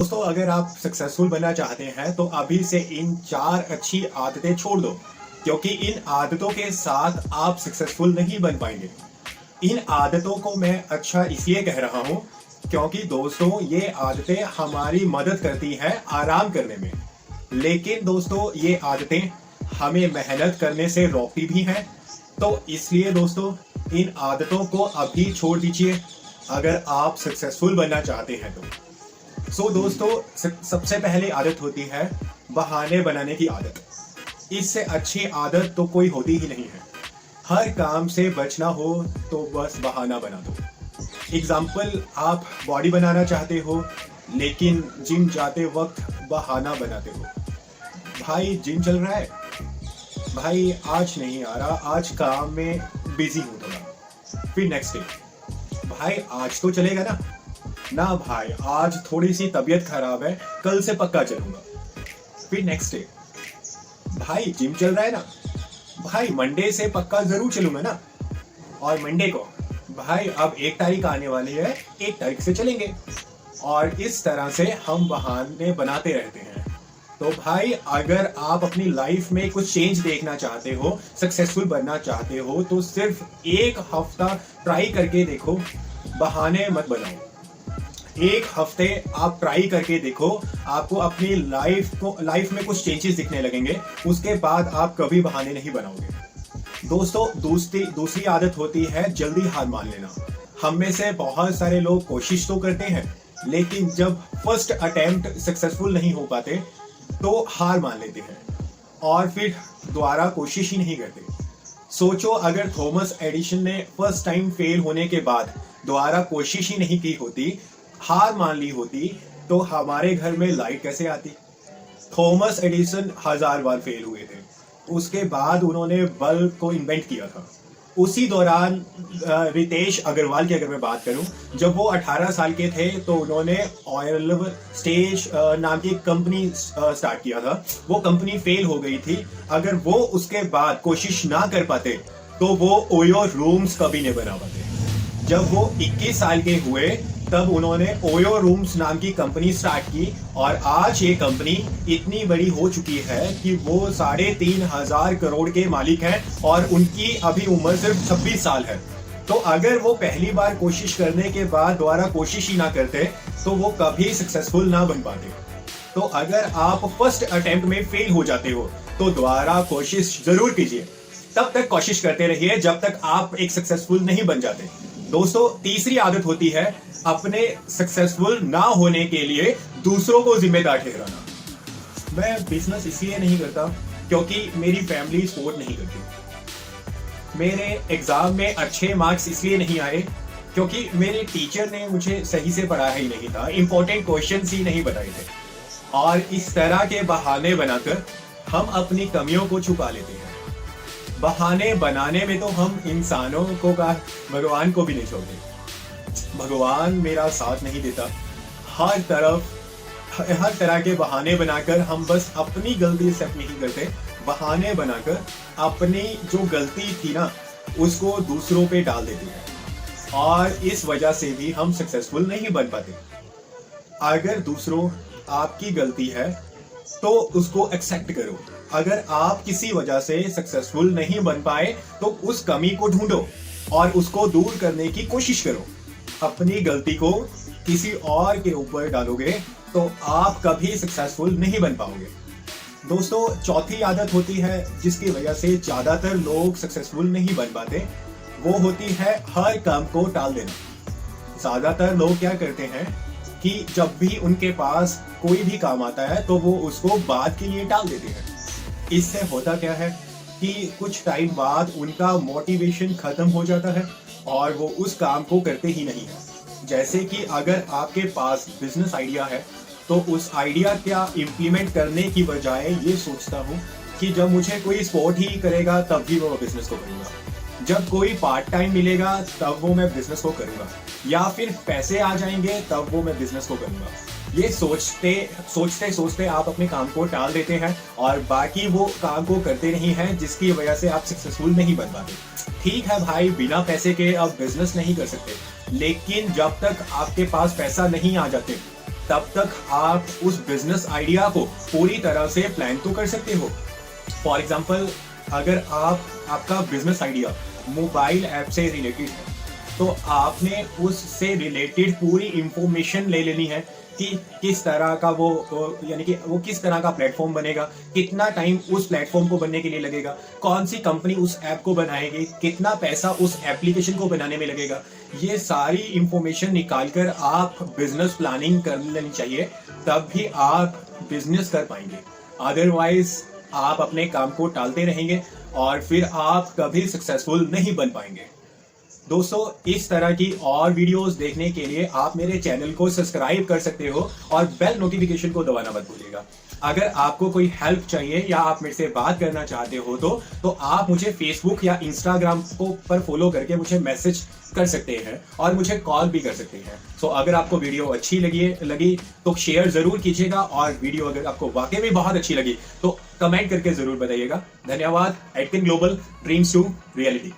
दोस्तों, अगर आप सक्सेसफुल बनना चाहते हैं तो अभी से इन 4 अच्छी आदतें छोड़ दो, क्योंकि इन आदतों के साथ आप सक्सेसफुल नहीं बन पाएंगे। इन आदतों को मैं अच्छा इसलिए कह रहा हूं क्योंकि दोस्तों ये आदतें हमारी मदद करती हैं आराम करने में। लेकिन दोस्तों ये आदतें हमें मेहनत करने से रोकती भी हैं। तो इसलिए दोस्तों इन आदतों को अभी छोड़ दीजिए अगर आप सक्सेसफुल बनना चाहते हैं तो। दोस्तों सबसे पहले आदत होती है बहाने बनाने की आदत। इससे अच्छी आदत तो कोई होती ही नहीं है। हर काम से बचना हो तो बस बहाना बना दो। एग्जाम्पल, आप बॉडी बनाना चाहते हो लेकिन जिम जाते वक्त बहाना बनाते हो। भाई जिम चल रहा है, भाई आज नहीं आ रहा, आज काम में बिजी हूं थोड़ा। फिर नेक्स्ट डे, भाई आज तो चलेगा ना, ना भाई आज थोड़ी सी तबीयत खराब है, कल से पक्का चलूंगा। फिर नेक्स्ट डे, भाई जिम चल रहा है ना, भाई मंडे से पक्का जरूर चलूंगा ना। और मंडे को, भाई अब 1 तारीख आने वाली है, 1 तारीख से चलेंगे। और इस तरह से हम बहाने बनाते रहते हैं। तो भाई अगर आप अपनी लाइफ में कुछ चेंज देखना चाहते हो, सक्सेसफुल बनना चाहते हो, तो सिर्फ 1 हफ्ता ट्राई करके देखो, बहाने मत बनाओ। 1 हफ्ते आप ट्राई करके देखो, आपको अपनी लाइफ में कुछ चेंजेस दिखने लगेंगे। उसके बाद आप कभी बहाने नहीं बनाओगे। दोस्तों दूसरी आदत होती है जल्दी हार मान लेना। हम में से बहुत सारे लोग कोशिश तो करते हैं, लेकिन जब फर्स्ट अटेम्प्ट सक्सेसफुल नहीं हो पाते तो हार मान लेते हैं और फिर दोबारा कोशिश ही नहीं करते। सोचो अगर थॉमस एडिसन ने फर्स्ट टाइम फेल होने के बाद दोबारा कोशिश ही नहीं की होती, हार मान ली होती, तो हमारे घर में लाइट कैसे आती। थॉमस एडिसन 1000 बार फेल हुए थे, उसके बाद उन्होंने बल्ब को इन्वेंट किया था। उसी दौरान रितेश अग्रवाल की अगर मैं बात करूं, जब वो 18 साल के थे तो उन्होंने ऑयल स्टेज नाम की कंपनी स्टार्ट किया था। वो कंपनी फेल हो गई थी। अगर वो उसके बाद कोशिश ना कर पाते तो वो ओयो रूम्स कभी नहीं बना पाते। जब वो 21 साल के हुए तब उन्होंने ओयो रूम्स नाम की कंपनी स्टार्ट की और आज ये कंपनी इतनी बड़ी हो चुकी है कि वो 3,500 करोड़ के मालिक हैं और उनकी अभी उम्र सिर्फ 26 साल है। तो अगर वो पहली बार कोशिश करने के बाद दोबारा कोशिश ही ना करते तो वो कभी सक्सेसफुल ना बन पाते। तो अगर आप फर्स्ट अटेम्प्ट में फेल हो जाते हो तो दोबारा कोशिश जरूर कीजिए। तब तक कोशिश करते रहिए जब तक आप एक सक्सेसफुल नहीं बन जाते। दोस्तों तीसरी आदत होती है अपने सक्सेसफुल ना होने के लिए दूसरों को जिम्मेदार ठहराना। मैं बिजनेस इसलिए नहीं करता क्योंकि मेरी फैमिली सपोर्ट नहीं करती। मेरे एग्जाम में अच्छे मार्क्स इसलिए नहीं आए क्योंकि मेरे टीचर ने मुझे सही से पढ़ाया ही नहीं था, इंपॉर्टेंट क्वेश्चंस ही नहीं बताए थे। और इस तरह के बहाने बनाकर हम अपनी कमियों को छुपा लेते हैं। बहाने बनाने में तो हम इंसानों को का भगवान को भी नहीं छोड़ते। भगवान मेरा साथ नहीं देता। हर तरह के बहाने बनाकर हम बस अपनी गलती एक्सेप्ट नहीं करते। बहाने बनाकर अपनी जो गलती थी ना उसको दूसरों पे डाल देते हैं और इस वजह से भी हम सक्सेसफुल नहीं बन पाते। अगर दूसरों आपकी गलती है तो उसको एक्सेप्ट करो। अगर आप किसी वजह से सक्सेसफुल नहीं बन पाए तो उस कमी को ढूंढो और उसको दूर करने की कोशिश करो। अपनी गलती को किसी और के ऊपर डालोगे तो आप कभी सक्सेसफुल नहीं बन पाओगे। दोस्तों चौथी आदत होती है जिसकी वजह से ज्यादातर लोग सक्सेसफुल नहीं बन पाते, वो होती है हर काम को टाल देना। ज्यादातर लोग क्या करते हैं कि जब भी उनके पास कोई भी काम आता है तो वो उसको बाद के लिए टाल देते हैं। इससे होता क्या है कि कुछ टाइम बाद उनका मोटिवेशन खत्म हो जाता है और वो उस काम को करते ही नहीं है। जैसे कि अगर आपके पास बिजनेस आइडिया है तो उस आइडिया क्या इम्प्लीमेंट करने की बजाय ये सोचता हूँ कि जब मुझे कोई सपोर्ट ही करेगा तब भी वो बिजनेस को करूँगा, जब कोई पार्ट टाइम मिलेगा तब वो मैं बिजनेस को करूँगा, या फिर पैसे आ जाएंगे तब वो मैं बिजनेस को करूँगा। ये सोचते आप अपने काम को टाल देते हैं और बाकी वो काम को करते नहीं हैं जिसकी वजह से आप सक्सेसफुल नहीं बन पाते। ठीक है भाई, बिना पैसे के आप बिजनेस नहीं कर सकते, लेकिन जब तक आपके पास पैसा नहीं आ जाते तब तक आप उस बिजनेस आइडिया को पूरी तरह से प्लान तो कर सकते हो। फॉर एग्जाम्पल, अगर आपका बिजनेस आइडिया मोबाइल ऐप से रिलेटेड है तो आपने उससे रिलेटेड पूरी इंफॉर्मेशन ले लेनी है कि किस तरह का यानी कि वो किस तरह का प्लेटफॉर्म बनेगा, कितना टाइम उस प्लेटफॉर्म को बनने के लिए लगेगा, कौन सी कंपनी उस ऐप को बनाएगी, कितना पैसा उस एप्लीकेशन को बनाने में लगेगा। ये सारी इंफॉर्मेशन निकालकर आप बिजनेस प्लानिंग कर लेनी चाहिए, तब भी आप बिजनेस कर पाएंगे। अदरवाइज आप अपने काम को टालते रहेंगे और फिर आप कभी सक्सेसफुल नहीं बन पाएंगे। दोस्तों, इस तरह की और वीडियोस देखने के लिए आप मेरे चैनल को सब्सक्राइब कर सकते हो और बेल नोटिफिकेशन को दबाना मत भूलिएगा। अगर आपको कोई हेल्प चाहिए या आप मेरे से बात करना चाहते हो तो आप मुझे फेसबुक या इंस्टाग्राम पर फॉलो करके मुझे मैसेज कर सकते हैं और मुझे कॉल भी कर सकते हैं। सो अगर आपको वीडियो अच्छी लगी तो शेयर जरूर कीजिएगा, और वीडियो अगर आपको वाकई में बहुत अच्छी लगी तो कमेंट करके जरूर बताइएगा। धन्यवाद। एडकिन ग्लोबल, ड्रीम्स टू रियलिटी।